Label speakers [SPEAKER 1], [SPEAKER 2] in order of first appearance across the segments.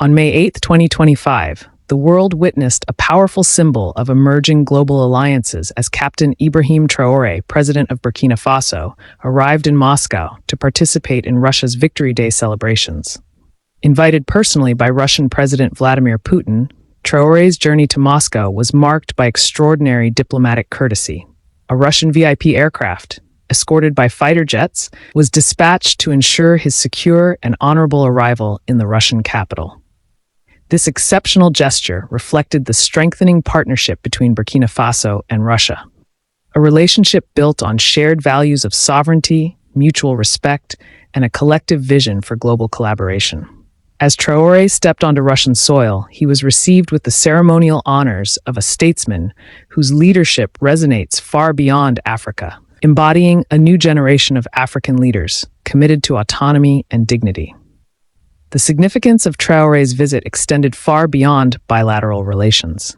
[SPEAKER 1] On May 8, 2025, the world witnessed a powerful symbol of emerging global alliances as Captain Ibrahim Traoré, President of Burkina Faso, arrived in Moscow to participate in Russia's Victory Day celebrations. Invited personally by Russian President Vladimir Putin, Traoré's journey to Moscow was marked by extraordinary diplomatic courtesy. A Russian VIP aircraft, escorted by fighter jets, was dispatched to ensure his secure and honorable arrival in the Russian capital. This exceptional gesture reflected the strengthening partnership between Burkina Faso and Russia, a relationship built on shared values of sovereignty, mutual respect, and a collective vision for global collaboration. As Traoré stepped onto Russian soil, he was received with the ceremonial honors of a statesman whose leadership resonates far beyond Africa, embodying a new generation of African leaders committed to autonomy and dignity. The significance of Traoré's visit extended far beyond bilateral relations.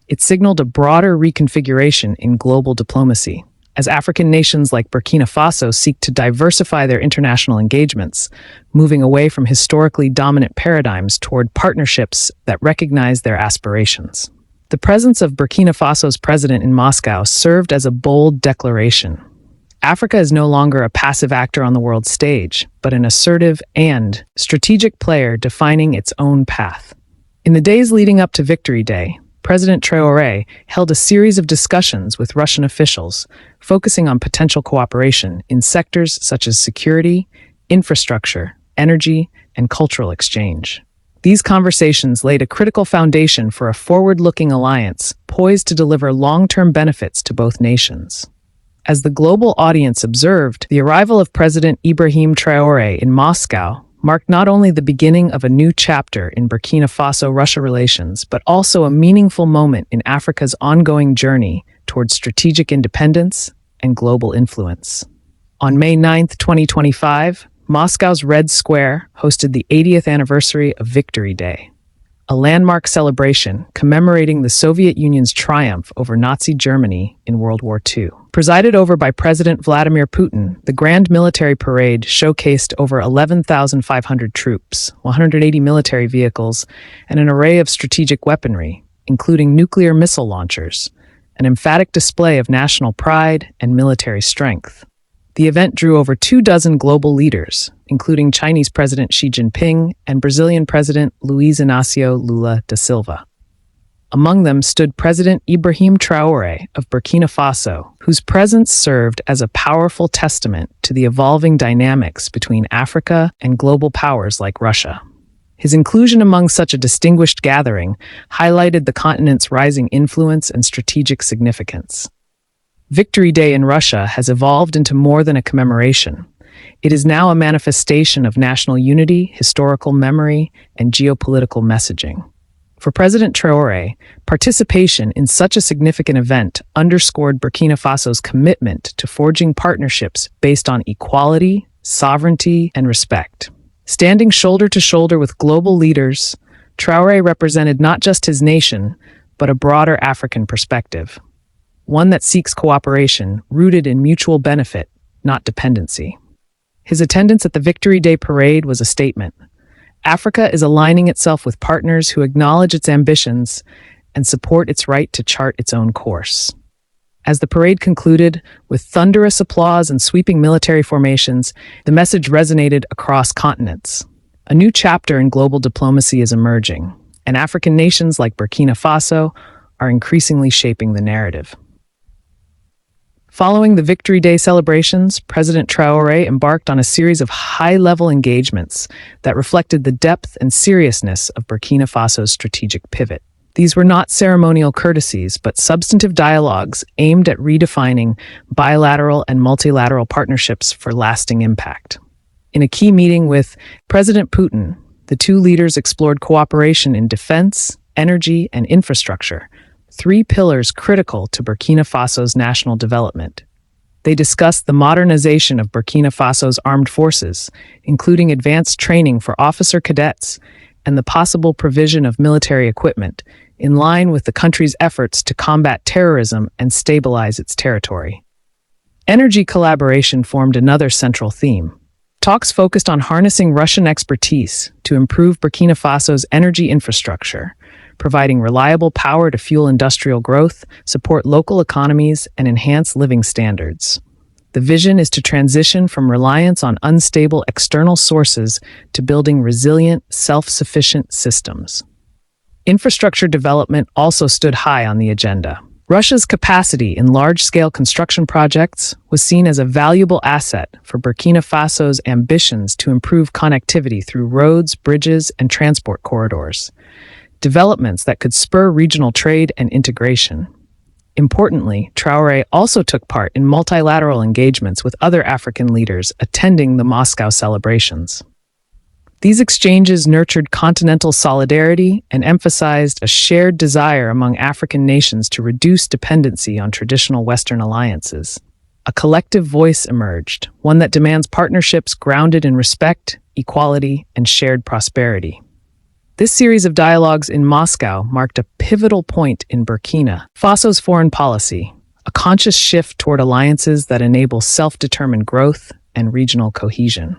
[SPEAKER 1] It signaled a broader reconfiguration in global diplomacy, as African nations like Burkina Faso seek to diversify their international engagements, moving away from historically dominant paradigms toward partnerships that recognize their aspirations. The presence of Burkina Faso's president in Moscow served as a bold declaration. Africa is no longer a passive actor on the world stage, but an assertive and strategic player defining its own path. In the days leading up to Victory Day, President Traoré held a series of discussions with Russian officials, focusing on potential cooperation in sectors such as security, infrastructure, energy, and cultural exchange. These conversations laid a critical foundation for a forward-looking alliance poised to deliver long-term benefits to both nations. As the global audience observed, the arrival of President Ibrahim Traoré in Moscow marked not only the beginning of a new chapter in Burkina Faso-Russia relations, but also a meaningful moment in Africa's ongoing journey towards strategic independence and global influence. On May 9, 2025, Moscow's Red Square hosted the 80th anniversary of Victory Day, a landmark celebration commemorating the Soviet Union's triumph over Nazi Germany in World War II. Presided over by President Vladimir Putin, the Grand Military Parade showcased over 11,500 troops, 180 military vehicles, and an array of strategic weaponry, including nuclear missile launchers, an emphatic display of national pride and military strength. The event drew over 24 global leaders, including Chinese President Xi Jinping and Brazilian President Luiz Inácio Lula da Silva. Among them stood President Ibrahim Traoré of Burkina Faso, whose presence served as a powerful testament to the evolving dynamics between Africa and global powers like Russia. His inclusion among such a distinguished gathering highlighted the continent's rising influence and strategic significance. Victory Day in Russia has evolved into more than a commemoration. It is now a manifestation of national unity, historical memory, and geopolitical messaging. For President Traoré, participation in such a significant event underscored Burkina Faso's commitment to forging partnerships based on equality, sovereignty, and respect. Standing shoulder to shoulder with global leaders, Traoré represented not just his nation, but a broader African perspective, one that seeks cooperation rooted in mutual benefit, not dependency. His attendance at the Victory Day parade was a statement. Africa is aligning itself with partners who acknowledge its ambitions and support its right to chart its own course. As the parade concluded, with thunderous applause and sweeping military formations, the message resonated across continents. A new chapter in global diplomacy is emerging, and African nations like Burkina Faso are increasingly shaping the narrative. Following the Victory Day celebrations, President Traoré embarked on a series of high-level engagements that reflected the depth and seriousness of Burkina Faso's strategic pivot. These were not ceremonial courtesies, but substantive dialogues aimed at redefining bilateral and multilateral partnerships for lasting impact. In a key meeting with President Putin, the two leaders explored cooperation in defense, energy, and infrastructure, three pillars critical to Burkina Faso's national development. They discussed the modernization of Burkina Faso's armed forces, including advanced training for officer cadets and the possible provision of military equipment, in line with the country's efforts to combat terrorism and stabilize its territory. Energy collaboration formed another central theme. Talks focused on harnessing Russian expertise to improve Burkina Faso's energy infrastructure, providing reliable power to fuel industrial growth, support local economies, and enhance living standards. The vision is to transition from reliance on unstable external sources to building resilient, self-sufficient systems. Infrastructure development also stood high on the agenda. Russia's capacity in large-scale construction projects was seen as a valuable asset for Burkina Faso's ambitions to improve connectivity through roads, bridges, and transport corridors, developments that could spur regional trade and integration. Importantly, Traoré also took part in multilateral engagements with other African leaders attending the Moscow celebrations. These exchanges nurtured continental solidarity and emphasized a shared desire among African nations to reduce dependency on traditional Western alliances. A collective voice emerged, one that demands partnerships grounded in respect, equality, and shared prosperity. This series of dialogues in Moscow marked a pivotal point in Burkina Faso's foreign policy, a conscious shift toward alliances that enable self-determined growth and regional cohesion.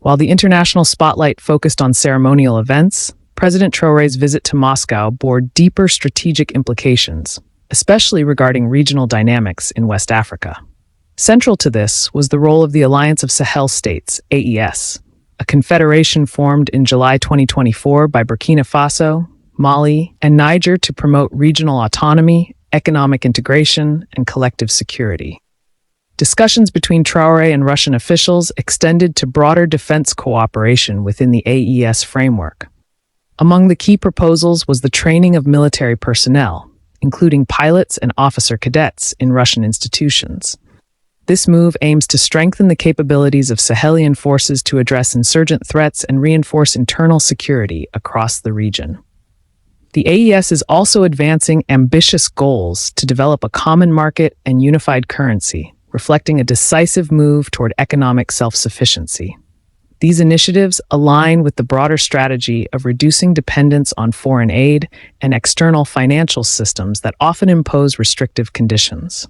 [SPEAKER 1] While the international spotlight focused on ceremonial events, President Traoré's visit to Moscow bore deeper strategic implications, especially regarding regional dynamics in West Africa. Central to this was the role of the Alliance of Sahel States, AES, a confederation formed in July 2024 by Burkina Faso, Mali, and Niger to promote regional autonomy, economic integration, and collective security. Discussions between Traoré and Russian officials extended to broader defense cooperation within the AES framework. Among the key proposals was the training of military personnel, including pilots and officer cadets in Russian institutions. This move aims to strengthen the capabilities of Sahelian forces to address insurgent threats and reinforce internal security across the region. The AES is also advancing ambitious goals to develop a common market and unified currency, reflecting a decisive move toward economic self-sufficiency. These initiatives align with the broader strategy of reducing dependence on foreign aid and external financial systems that often impose restrictive conditions.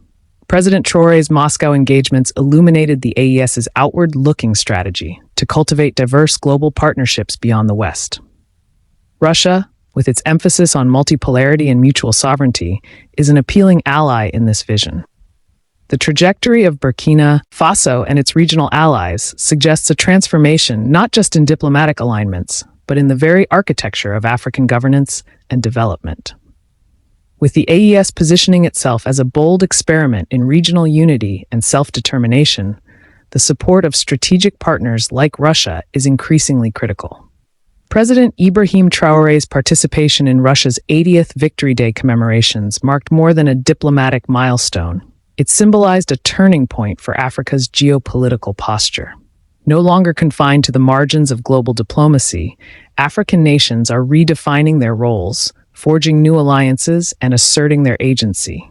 [SPEAKER 1] President Traoré's Moscow engagements illuminated the AES's outward-looking strategy to cultivate diverse global partnerships beyond the West. Russia, with its emphasis on multipolarity and mutual sovereignty, is an appealing ally in this vision. The trajectory of Burkina Faso and its regional allies suggests a transformation not just in diplomatic alignments, but in the very architecture of African governance and development. With the AES positioning itself as a bold experiment in regional unity and self-determination, the support of strategic partners like Russia is increasingly critical. President Ibrahim Traoré's participation in Russia's 80th Victory Day commemorations marked more than a diplomatic milestone. It symbolized a turning point for Africa's geopolitical posture. No longer confined to the margins of global diplomacy, African nations are redefining their roles, forging new alliances, and asserting their agency.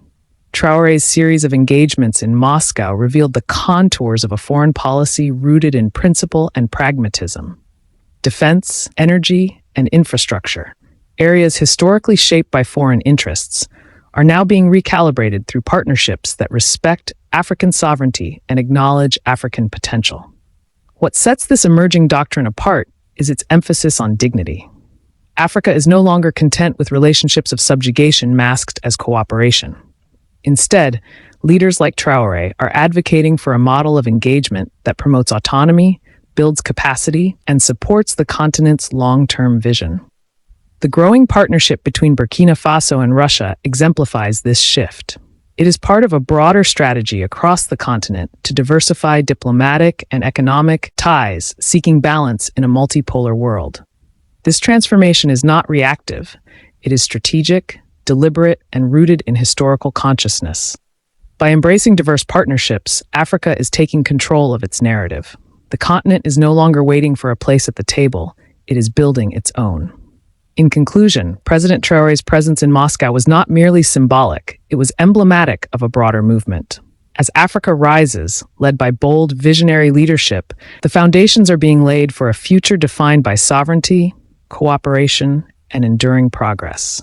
[SPEAKER 1] Traoré's series of engagements in Moscow revealed the contours of a foreign policy rooted in principle and pragmatism. Defense, energy, and infrastructure, areas historically shaped by foreign interests, are now being recalibrated through partnerships that respect African sovereignty and acknowledge African potential. What sets this emerging doctrine apart is its emphasis on dignity. Africa is no longer content with relationships of subjugation masked as cooperation. Instead, leaders like Traoré are advocating for a model of engagement that promotes autonomy, builds capacity, and supports the continent's long-term vision. The growing partnership between Burkina Faso and Russia exemplifies this shift. It is part of a broader strategy across the continent to diversify diplomatic and economic ties, seeking balance in a multipolar world. This transformation is not reactive. It is strategic, deliberate, and rooted in historical consciousness. By embracing diverse partnerships, Africa is taking control of its narrative. The continent is no longer waiting for a place at the table. It is building its own. In conclusion, President Traoré's presence in Moscow was not merely symbolic, it was emblematic of a broader movement. As Africa rises, led by bold, visionary leadership, the foundations are being laid for a future defined by sovereignty, cooperation, and enduring progress.